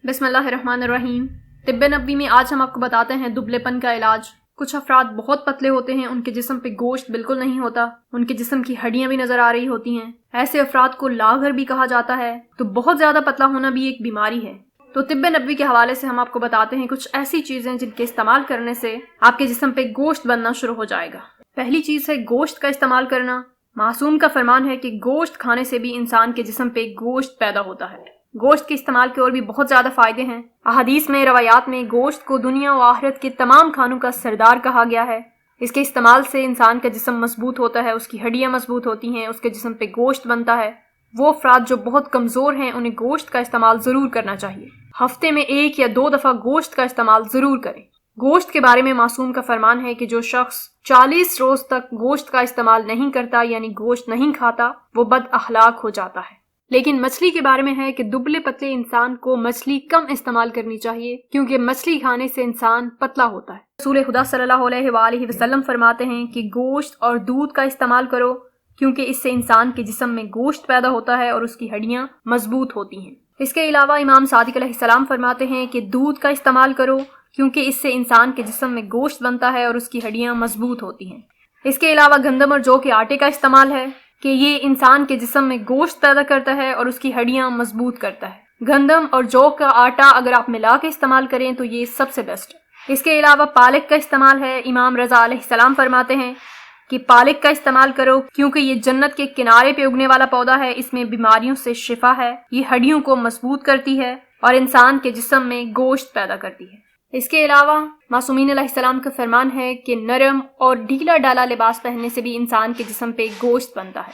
بسم اللہ الرحمن الرحیم۔ طب نبوی میں آج ہم آپ کو بتاتے ہیں دبلے پن کا علاج۔ کچھ افراد بہت پتلے ہوتے ہیں، ان کے جسم پہ گوشت بالکل نہیں ہوتا، ان کے جسم کی ہڈیاں بھی نظر آ رہی ہوتی ہیں۔ ایسے افراد کو لاغر بھی کہا جاتا ہے۔ تو بہت زیادہ پتلا ہونا بھی ایک بیماری ہے۔ تو طب نبوی کے حوالے سے ہم آپ کو بتاتے ہیں کچھ ایسی چیزیں جن کے استعمال کرنے سے آپ کے جسم پہ گوشت بننا شروع ہو جائے گا۔ پہلی چیز ہے گوشت کا استعمال کرنا۔ معصوم کا فرمان ہے کہ گوشت کھانے سے بھی انسان کے جسم پہ گوشت پیدا ہوتا ہے۔ گوشت کے استعمال کے اور بھی بہت زیادہ فائدے ہیں۔ احادیث میں، روایات میں گوشت کو دنیا و آخرت کے تمام کھانوں کا سردار کہا گیا ہے۔ اس کے استعمال سے انسان کا جسم مضبوط ہوتا ہے، اس کی ہڈیاں مضبوط ہوتی ہیں، اس کے جسم پہ گوشت بنتا ہے۔ وہ افراد جو بہت کمزور ہیں انہیں گوشت کا استعمال ضرور کرنا چاہیے۔ ہفتے میں 1 یا 2 دفعہ گوشت کا استعمال ضرور کریں۔ گوشت کے بارے میں معصوم کا فرمان ہے کہ جو شخص 40 روز تک گوشت کا استعمال نہیں کرتا، یعنی گوشت نہیں کھاتا، وہ بد اخلاق ہو جاتا ہے۔ لیکن مچھلی کے بارے میں ہے کہ دبلے پتلے انسان کو مچھلی کم استعمال کرنی چاہیے، کیونکہ مچھلی کھانے سے انسان پتلا ہوتا ہے۔ رسول خدا صلی اللہ علیہ وآلہ وسلم فرماتے ہیں کہ گوشت اور دودھ کا استعمال کرو، کیونکہ اس سے انسان کے جسم میں گوشت پیدا ہوتا ہے اور اس کی ہڈیاں مضبوط ہوتی ہیں۔ اس کے علاوہ امام صادق علیہ السلام فرماتے ہیں کہ دودھ کا استعمال کرو، کیونکہ اس سے انسان کے جسم میں گوشت بنتا ہے اور اس کی ہڈیاں مضبوط ہوتی ہیں۔ اس کے علاوہ گندم اور جو کے آٹے کا استعمال ہے کہ یہ انسان کے جسم میں گوشت پیدا کرتا ہے اور اس کی ہڈیاں مضبوط کرتا ہے۔ گندم اور جو کا آٹا اگر آپ ملا کے استعمال کریں تو یہ سب سے بیسٹ ہے۔ اس کے علاوہ پالک کا استعمال ہے۔ امام رضا علیہ السلام فرماتے ہیں کہ پالک کا استعمال کرو، کیونکہ یہ جنت کے کنارے پہ اگنے والا پودا ہے، اس میں بیماریوں سے شفا ہے، یہ ہڈیوں کو مضبوط کرتی ہے اور انسان کے جسم میں گوشت پیدا کرتی ہے۔ اس کے علاوہ معصومین علیہ السلام کا فرمان ہے کہ نرم اور ڈھیلا ڈالا لباس پہننے سے بھی انسان کے جسم پہ گوشت بنتا ہے۔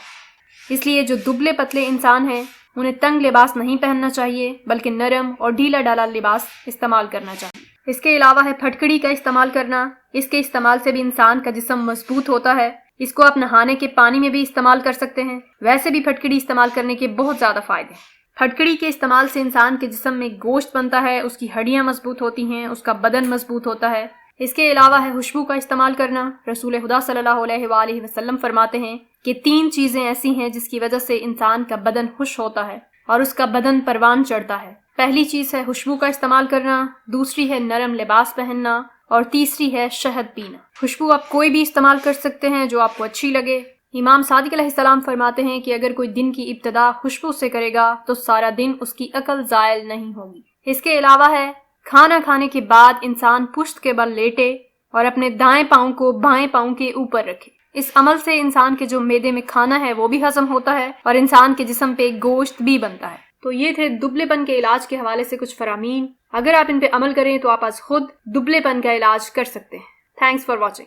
اس لیے جو دبلے پتلے انسان ہیں انہیں تنگ لباس نہیں پہننا چاہیے، بلکہ نرم اور ڈھیلا ڈالا لباس استعمال کرنا چاہیے۔ اس کے علاوہ ہے پھٹکڑی کا استعمال کرنا۔ اس کے استعمال سے بھی انسان کا جسم مضبوط ہوتا ہے۔ اس کو آپ نہانے کے پانی میں بھی استعمال کر سکتے ہیں۔ ویسے بھی پھٹکڑی استعمال کرنے کے بہت زیادہ فائدے ہیں۔ پھٹکڑی کے استعمال سے انسان کے جسم میں گوشت بنتا ہے، اس کی ہڈیاں مضبوط ہوتی ہیں، اس کا بدن مضبوط ہوتا ہے۔ اس کے علاوہ ہے خوشبو کا استعمال کرنا۔ رسول خدا صلی اللہ علیہ وآلہ وسلم فرماتے ہیں کہ 3 چیزیں ایسی ہیں جس کی وجہ سے انسان کا بدن خوش ہوتا ہے اور اس کا بدن پروان چڑھتا ہے۔ پہلی چیز ہے خوشبو کا استعمال کرنا، دوسری ہے نرم لباس پہننا، اور تیسری ہے شہد پینا۔ خوشبو آپ کوئی بھی استعمال کر سکتے ہیں جو آپ کو اچھی لگے۔ امام صادق علیہ السلام فرماتے ہیں کہ اگر کوئی دن کی ابتدا خوشبو سے کرے گا تو سارا دن اس کی عقل زائل نہیں ہوگی۔ اس کے علاوہ ہے کھانا کھانے کے بعد انسان پشت کے بل لیٹے اور اپنے دائیں پاؤں کو بائیں پاؤں کے اوپر رکھے۔ اس عمل سے انسان کے جو معدے میں کھانا ہے وہ بھی ہضم ہوتا ہے اور انسان کے جسم پہ گوشت بھی بنتا ہے۔ تو یہ تھے دبلے پن کے علاج کے حوالے سے کچھ فرامین۔ اگر آپ ان پہ عمل کریں تو آپ آج خود دبلے پن کا علاج کر سکتے ہیں۔ Thanks for watching.